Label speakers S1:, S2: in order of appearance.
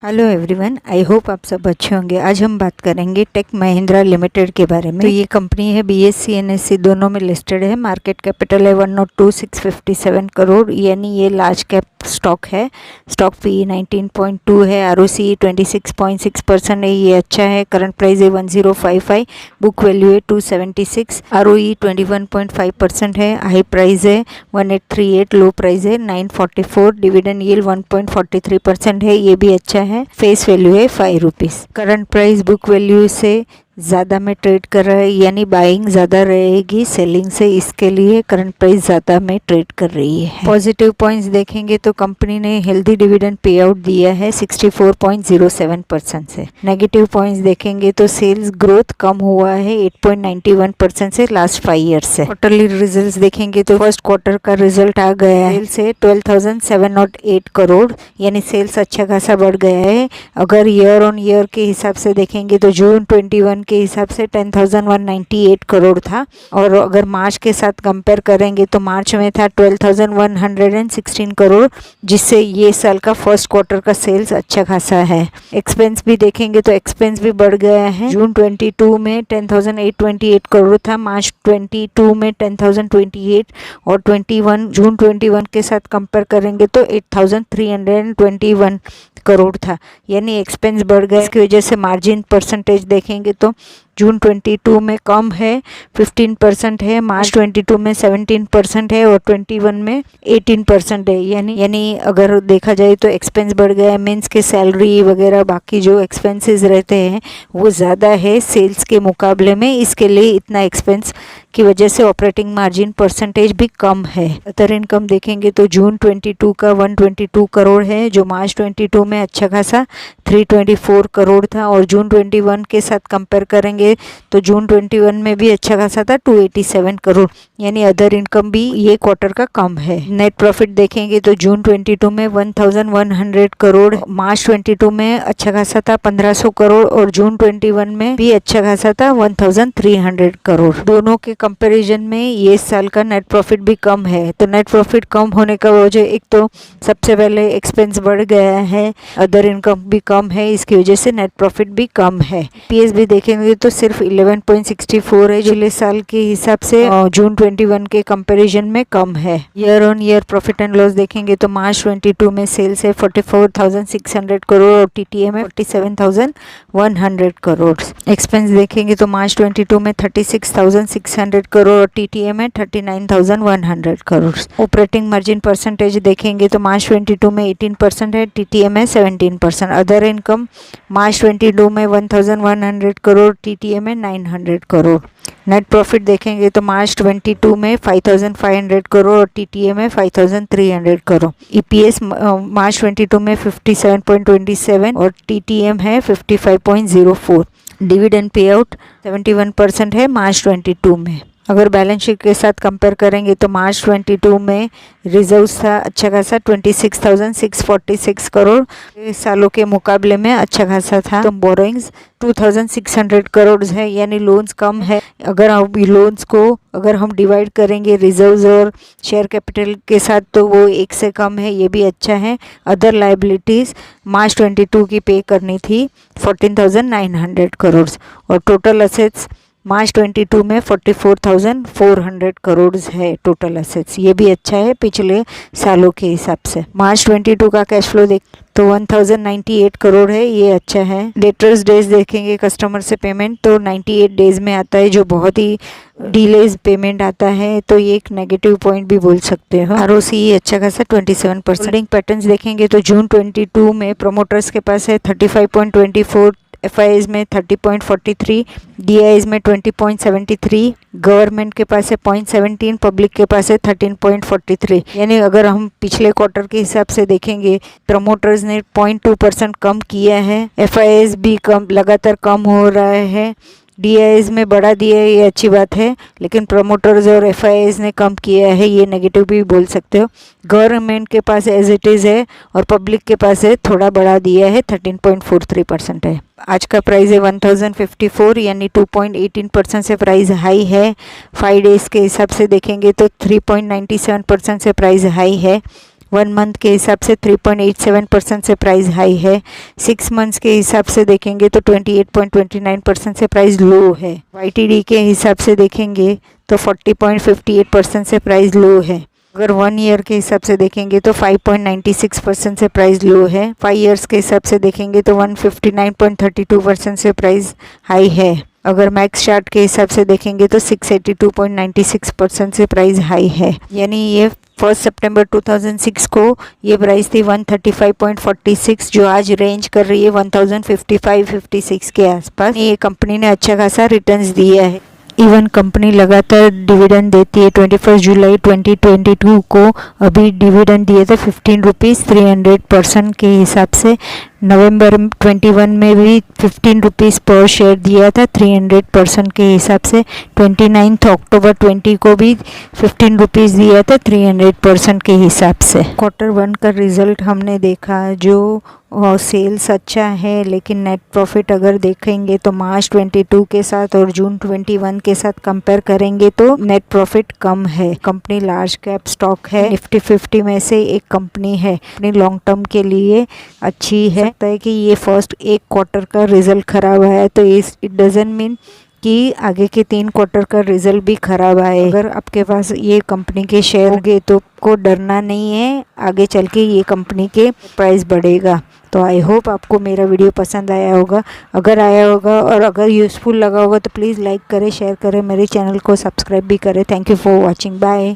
S1: Hello everyone, I hope आप सब अच्छे होंगे। आज हम बात करेंगे टेक महिंद्रा लिमिटेड के बारे में। तो ये कंपनी है बीएससी एनएससी दोनों में लिस्टेड है। मार्केट कैपिटल है 102,657 करोड़, यानी ये लार्ज कैप स्टॉक है। स्टॉक पी 19.2 है, आरओसी 26.6% है, ये अच्छा है। करंट प्राइस है 1055, बुक वैल्यू है 276, आरओई 21.5% है। हाई प्राइस है 1838, लो प्राइस है 944, डिविडेंड यील्ड 1.43% है, ये भी अच्छा है। फेस वैल्यू है 5 rupees. Current price book value से ज़्यादा में ट्रेड कर रहा है, यानी बाइंग ज़्यादा रहेगी सेलिंग से, इसके लिए करंट प्राइस ज़्यादा में ट्रेड कर रही है। पॉजिटिव पॉइंट्स देखेंगे तो कंपनी ने हेल्दी डिविडेंड पे आउट दिया है 64.07% से। नेगेटिव पॉइंट्स देखेंगे तो सेल्स ग्रोथ कम हुआ है 8.91% से लास्ट 5 ईयर से। क्वार्टरली रिजल्ट्स देखेंगे तो फर्स्ट क्वार्टर का रिजल्ट आ गया है, सेल्स है 12,708 करोड़, यानी सेल्स अच्छा खासा बढ़ गया है। अगर ईयर ऑन ईयर के हिसाब से देखेंगे तो जून 21 के हिसाब से 10,198 करोड़ था, और अगर मार्च के साथ कंपेयर करेंगे तो मार्च में था 12,116 करोड़, जिससे ये साल का फर्स्ट क्वार्टर का सेल्स अच्छा खासा है। एक्सपेंस भी देखेंगे तो एक्सपेंस भी बढ़ गया है। जून 22 में 10,828 करोड़ था, मार्च 22 में 10,028, और जून 21 के साथ कंपेयर करेंगे तो 8,321 करोड़ था, यानी एक्सपेंस बढ़ गए। इसकी वजह से मार्जिन परसेंटेज देखेंगे तो जून 22 में कम है 15% है, मार्च 22 में 17% है, और 21 में 18% है। यानी अगर देखा जाए तो एक्सपेंस बढ़ गया है। मीन्स के सैलरी वगैरह बाकी जो एक्सपेंसेस रहते हैं वो ज़्यादा है सेल्स के मुकाबले में, इसके लिए इतना एक्सपेंस की वजह से ऑपरेटिंग मार्जिन परसेंटेज भी कम है। अदर इनकम देखेंगे तो जून 22 का 122 करोड़ है, जो मार्च 22 में अच्छा खासा 324 करोड़ था, और जून 21 के साथ कंपेयर करेंगे तो जून 21 में भी अच्छा खासा था 287 करोड़, यानी अदर इनकम भी ये क्वार्टर का कम है। नेट प्रॉफिट देखेंगे तो जून 22 में 1100 करोड़, मार्च 22 में अच्छा खासा था 1500 करोड़, और जून 21 में भी अच्छा खासा था 1300 करोड़। दोनों के कंपैरिजन में ये साल का नेट प्रॉफिट भी कम है। तो नेट प्रॉफिट कम होने का वजह एक तो सबसे पहले एक्सपेंस बढ़ गया है, अदर इनकम भी कम है, इसकी वजह से नेट प्रॉफिट भी कम है। पीएस भी देखेंगे तो सिर्फ 11.64 है, पिछले साल के हिसाब से जून 21 के कंपैरिजन में कम है। Year on year profit and loss देखेंगे तो मार्च 22 में सेल्स है 44,600 करोड़, और टीटीएम है 47,100 करोड़। एक्सपेंस देखेंगे तो मार्च 22 में 36,600 करोड़, और टीटीएम है 39,100 करोड़। ऑपरेटिंग मार्जिन परसेंटेज देखेंगे तो मार्च 22 में 18% है, टीटीएम है 17%। अदर इनकम मार्च 22 में 1,100 करोड़, टीटीएम में 900 करोड़। नेट प्रॉफिट देखेंगे तो मार्च 22 में 5,500 करोड़, और टीटीएम में 5,300 करोड़। ईपीएस मार्च 22 में 57.27, और टीटीएम है 55.04। डिविडेंड पे आउट 71% है मार्च 22 में। अगर बैलेंस शीट के साथ कंपेयर करेंगे तो मार्च 22 में रिजर्व्स था अच्छा खासा 26,646 करोड़, सालों के मुकाबले में अच्छा खासा था। तो बोरोइंग्स 2,600 करोड़ है, यानी लोन्स कम है। अगर हम डिवाइड करेंगे रिजर्व्स और शेयर कैपिटल के साथ तो वो 1 से कम है, ये भी अच्छा है। अदर लाइबिलिटीज़ मार्च 22 की पे करनी थी 14,900 करोड़, और टोटल असेट्स मार्च 22 में 44,400 करोड़ है टोटल असेट्स, ये भी अच्छा है पिछले सालों के हिसाब से। मार्च 22 का कैश फ्लो देख तो 1,098 करोड़ है, ये अच्छा है। डेटर्स डेज देखेंगे कस्टमर से पेमेंट तो 98 डेज में आता है, जो बहुत ही डिलेज पेमेंट आता है, तो ये एक नेगेटिव पॉइंट भी बोल सकते हो। आरओसी अच्छा खासा 27%। होल्डिंग पैटर्न्स देखेंगे तो जून 22 में प्रोमोटर्स के पास है 35.24, एफआईज में 30.43, डीआईज में 20.73, गवर्नमेंट के पास है 0.17, पब्लिक के पास है 13.43। यानी अगर हम पिछले क्वार्टर के हिसाब से देखेंगे प्रमोटर्स ने 0.2% कम किया है, एफआईज भी कम लगातार कम हो रहा है, डीआईएस में बढ़ा दिया है, ये अच्छी बात है, लेकिन प्रमोटर्स और एफआईएस ने कम किया है, ये नेगेटिव भी बोल सकते हो। गवर्नमेंट के पास एज इट इज़ है, और पब्लिक के पास है थोड़ा बढ़ा दिया है 13.43% है। आज का प्राइस है 1054, यानी 2.18% से प्राइस हाई है। 5 डेज के हिसाब से देखेंगे तो 3.97% से प्राइस हाई है। 1 मंथ के हिसाब से 3.87% से प्राइस हाई है। 6 मंथ्स के हिसाब से देखेंगे तो 28.29% से प्राइस लो है। YTD के हिसाब से देखेंगे तो 40.58% से प्राइस लो है। अगर 1 ईयर के हिसाब से देखेंगे तो 5.96% से प्राइस लो है। 5 ईयर्स के हिसाब से देखेंगे तो 159.32% से प्राइस हाई है। अगर मैक्स चार्ट के हिसाब से देखेंगे तो 682.96% से प्राइस हाई है। यानी ये 1 सितंबर 2006 को ये प्राइस थी 135.46, जो आज रेंज कर रही है 1055-56 के आसपास। ये कंपनी ने अच्छा खासा रिटर्न्स दिया है। इवन कंपनी लगातार डिविडेंड देती है। 21 जुलाई 2022 को अभी डिविडेंड दिए थे 15 रुपीज़ 300% के हिसाब से। नवंबर 21 में भी 15 रुपीज़ पर शेयर दिया था 300% के हिसाब से। 29 अक्टूबर 20 को भी 15 रुपीज़ दिया था 300% के हिसाब से। Q1 का रिजल्ट हमने देखा, जो सेल्स अच्छा है, लेकिन नेट प्रॉफिट अगर देखेंगे तो मार्च 22 के साथ और जून 21 के साथ कंपेयर करेंगे तो नेट प्रॉफिट कम है। कंपनी लार्ज कैप स्टॉक है, निफ्टी 50 में से एक कंपनी है। अपनी लॉन्ग टर्म के लिए अच्छी है। लगता है कि ये फर्स्ट 1 क्वार्टर का रिजल्ट खराब आया तो इट डजंट मीन कि आगे के 3 क्वार्टर का रिजल्ट भी खराब आए। अगर आपके पास ये कंपनी के शेयर होंगे तो आपको डरना नहीं है, आगे चल के ये कंपनी के प्राइस बढ़ेगा। तो आई होप आपको मेरा वीडियो पसंद आया होगा। अगर आया होगा और अगर यूज़फुल लगा होगा तो प्लीज़ लाइक करें, शेयर करें, मेरे चैनल को सब्सक्राइब भी करें। Thank you for watching. Bye.